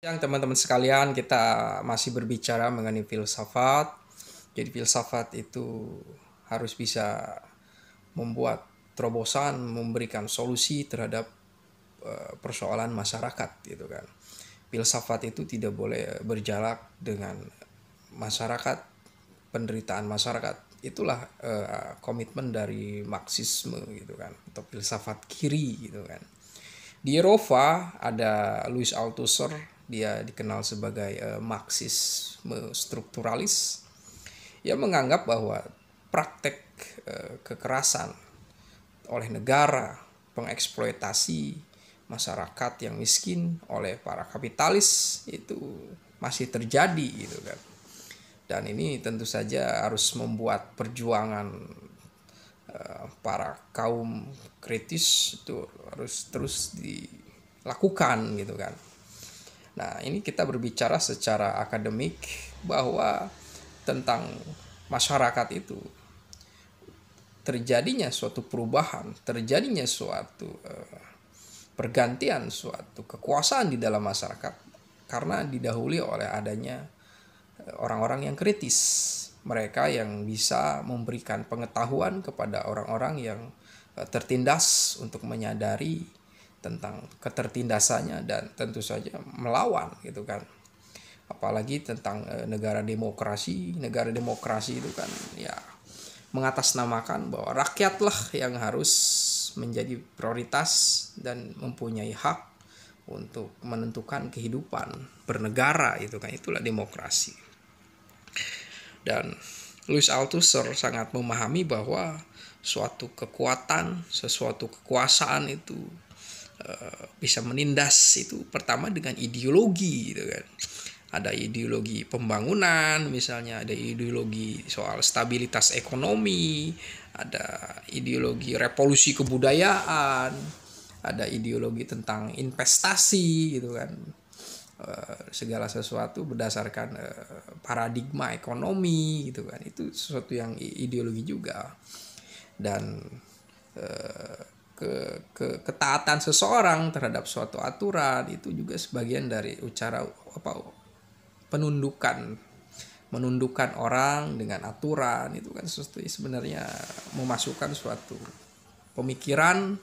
Yang teman-teman sekalian, kita masih berbicara mengenai filsafat. Jadi filsafat itu harus bisa membuat terobosan, memberikan solusi terhadap persoalan masyarakat gitu kan. Filsafat itu tidak boleh berjarak dengan masyarakat, penderitaan masyarakat. Itulah komitmen dari Marxisme gitu kan, atau filsafat kiri gitu kan. Di Eropa ada Louis Althusser, dia dikenal sebagai Marxisme strukturalis. Ia menganggap bahwa praktek kekerasan oleh negara, pengeksploitasi masyarakat yang miskin oleh para kapitalis itu masih terjadi gitu kan. Dan ini tentu saja harus membuat perjuangan para kaum kritis itu harus terus dilakukan gitu kan. Nah, ini kita berbicara secara akademik bahwa tentang masyarakat itu terjadinya suatu perubahan, terjadinya suatu pergantian, suatu kekuasaan di dalam masyarakat karena didahului oleh adanya orang-orang yang kritis, mereka yang bisa memberikan pengetahuan kepada orang-orang yang tertindas untuk menyadari tentang ketertindasannya dan tentu saja melawan gitu kan. Apalagi tentang negara demokrasi itu kan ya mengatasnamakan bahwa rakyatlah yang harus menjadi prioritas dan mempunyai hak untuk menentukan kehidupan bernegara itu kan, itulah demokrasi. Dan Louis Althusser sangat memahami bahwa suatu kekuatan, sesuatu kekuasaan itu bisa menindas itu pertama dengan ideologi gitu kan. Ada ideologi pembangunan, misalnya ada ideologi soal stabilitas ekonomi, ada ideologi revolusi kebudayaan, ada ideologi tentang investasi gitu kan. Segala sesuatu berdasarkan paradigma ekonomi gitu kan, itu sesuatu yang ideologi juga. Dan ketaatan seseorang terhadap suatu aturan itu juga sebagian dari ucara menundukkan orang dengan aturan, itu kan sesuatu sebenarnya memasukkan suatu pemikiran,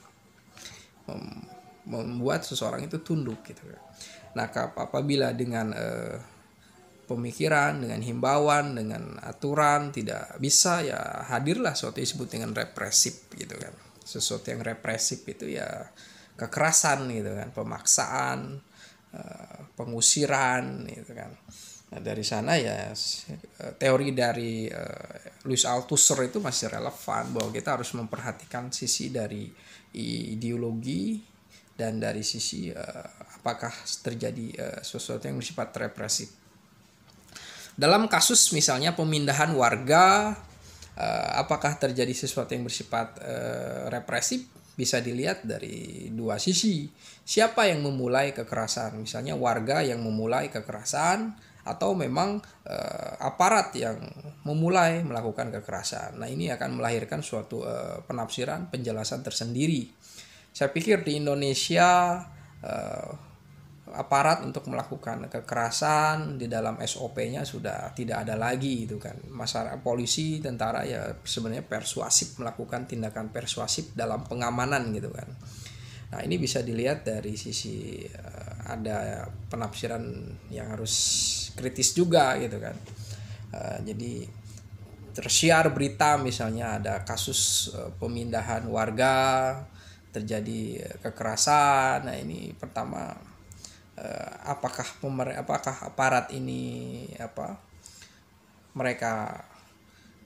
membuat seseorang itu tunduk gitu. Nah, apabila dengan pemikiran, dengan himbauan, dengan aturan tidak bisa, ya hadirlah sesuatu yang disebut dengan represif gitu kan. Sesuatu yang represif itu ya kekerasan gitu kan, pemaksaan, pengusiran gitu kan. Nah, dari sana ya teori dari Louis Althusser itu masih relevan, bahwa kita harus memperhatikan sisi dari ideologi dan dari sisi apakah terjadi sesuatu yang bersifat represif. Dalam kasus misalnya pemindahan warga, apakah terjadi sesuatu yang bersifat represif, bisa dilihat dari dua sisi. Siapa yang memulai kekerasan? Misalnya warga yang memulai kekerasan, atau memang aparat yang memulai melakukan kekerasan. Nah, ini akan melahirkan suatu penafsiran, penjelasan tersendiri. Saya pikir di Indonesia aparat untuk melakukan kekerasan di dalam SOP-nya sudah tidak ada lagi itu kan. Masyarakat, polisi, tentara ya sebenarnya persuasif, melakukan tindakan persuasif dalam pengamanan gitu kan. Nah, ini bisa dilihat dari sisi ada penafsiran yang harus kritis juga gitu kan. Jadi tersiar berita misalnya ada kasus pemindahan warga, terjadi kekerasan. Nah, ini pertama apakah aparat ini mereka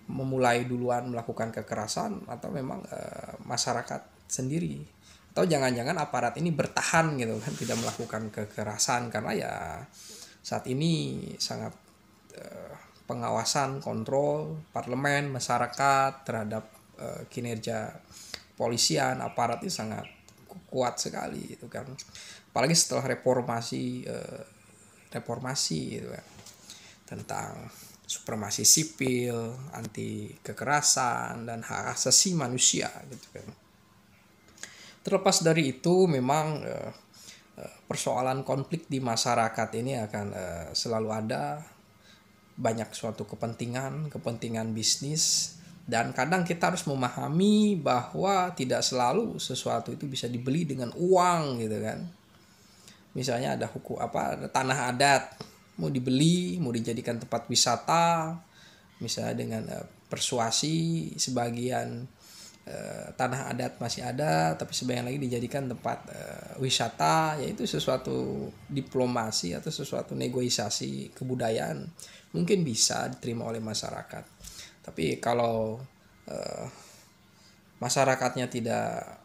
memulai duluan melakukan kekerasan, atau memang masyarakat sendiri, atau jangan-jangan aparat ini bertahan gitu kan, tidak melakukan kekerasan karena ya saat ini sangat pengawasan, kontrol parlemen, masyarakat terhadap kinerja polisian, aparat itu sangat kuat sekali itu kan. Apalagi setelah reformasi gitu kan, tentang supremasi sipil, anti kekerasan dan hak asasi manusia gitu kan. Terlepas dari itu, memang persoalan konflik di masyarakat ini akan selalu ada, banyak suatu kepentingan bisnis, dan kadang kita harus memahami bahwa tidak selalu sesuatu itu bisa dibeli dengan uang gitu kan. Misalnya ada ada tanah adat mau dibeli, mau dijadikan tempat wisata, misalnya dengan persuasi sebagian tanah adat masih ada, tapi sebagian lagi dijadikan tempat wisata, yaitu sesuatu diplomasi atau sesuatu negosiasi kebudayaan mungkin bisa diterima oleh masyarakat. Tapi kalau masyarakatnya tidak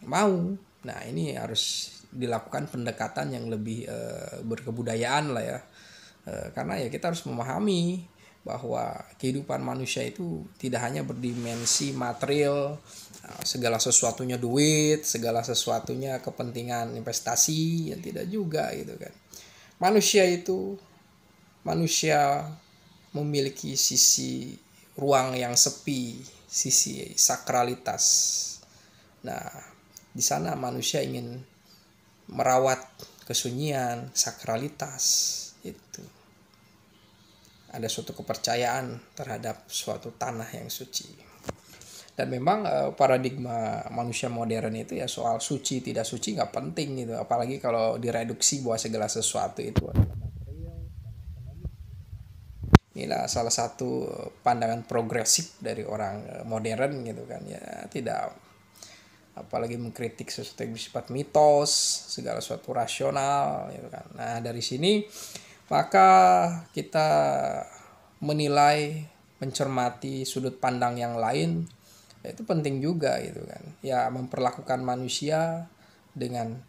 mau, nah ini harus dilakukan pendekatan yang lebih berkebudayaan lah ya, karena ya kita harus memahami bahwa kehidupan manusia itu tidak hanya berdimensi material, segala sesuatunya duit, segala sesuatunya kepentingan investasi, ya tidak juga gitu kan. Manusia memiliki sisi ruang yang sepi, sisi sakralitas. Nah, di sana manusia ingin merawat kesunyian, sakralitas itu. Ada suatu kepercayaan terhadap suatu tanah yang suci. Dan memang paradigma manusia modern itu ya soal suci tidak suci nggak penting gitu, apalagi kalau direduksi bahwa segala sesuatu itu adalah material. Inilah salah satu pandangan progresif dari orang modern gitu kan ya, tidak apalagi mengkritik sesuatu yang bersifat mitos, segala sesuatu rasional gitu kan. Nah, dari sini maka kita menilai, mencermati sudut pandang yang lain, itu penting juga gitu kan. Ya, memperlakukan manusia dengan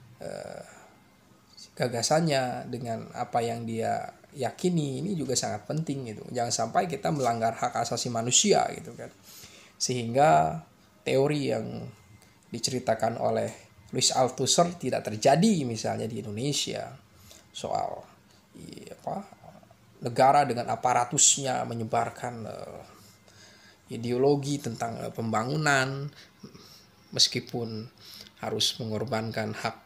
gagasannya, dengan apa yang dia yakini, ini juga sangat penting gitu. Jangan sampai kita melanggar hak asasi manusia gitu kan. Sehingga teori yang diceritakan oleh Louis Althusser tidak terjadi misalnya di Indonesia, soal negara dengan aparatusnya menyebarkan ideologi tentang pembangunan, meskipun harus mengorbankan hak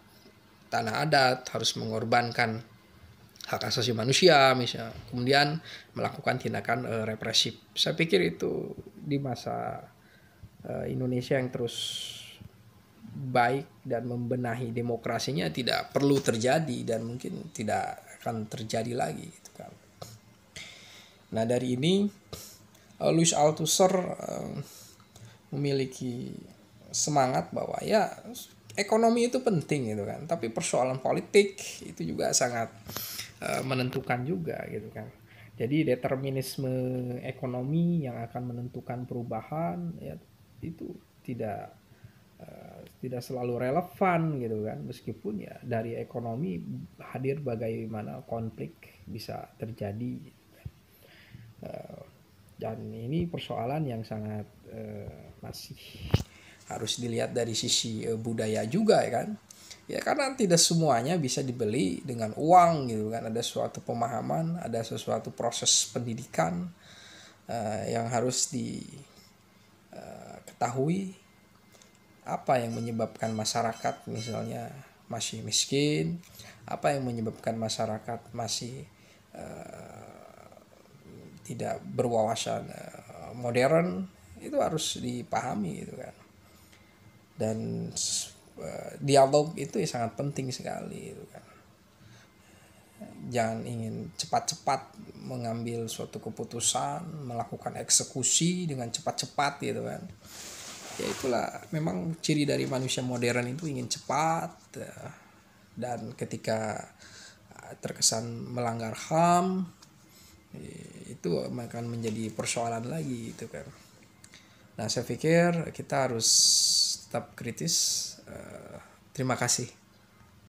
tanah adat, harus mengorbankan hak asasi manusia misalnya, kemudian melakukan tindakan represif. Saya pikir itu di masa Indonesia yang terus baik dan membenahi demokrasinya tidak perlu terjadi dan mungkin tidak akan terjadi lagi gitu kan. Nah, dari ini Louis Althusser memiliki semangat bahwa ya ekonomi itu penting gitu kan, tapi persoalan politik itu juga sangat menentukan juga gitu kan. Jadi determinisme ekonomi yang akan menentukan perubahan ya itu tidak selalu relevan gitu kan, meskipun ya dari ekonomi hadir bagaimana konflik bisa terjadi. Dan ini persoalan yang sangat masih harus dilihat dari sisi budaya juga ya kan. Ya karena tidak semuanya bisa dibeli dengan uang gitu kan. Ada suatu pemahaman, ada sesuatu proses pendidikan yang harus diketahui, apa yang menyebabkan masyarakat misalnya masih miskin, apa yang menyebabkan masyarakat masih tidak berwawasan modern, itu harus dipahami gitu kan. Dan dialog itu ya sangat penting sekali gitu kan. Jangan ingin cepat-cepat mengambil suatu keputusan, melakukan eksekusi dengan cepat-cepat gitu kan. Ya itulah memang ciri dari manusia modern, itu ingin cepat, dan ketika terkesan melanggar HAM itu akan menjadi persoalan lagi gitu kan. Nah, saya pikir kita harus tetap kritis. Terima kasih.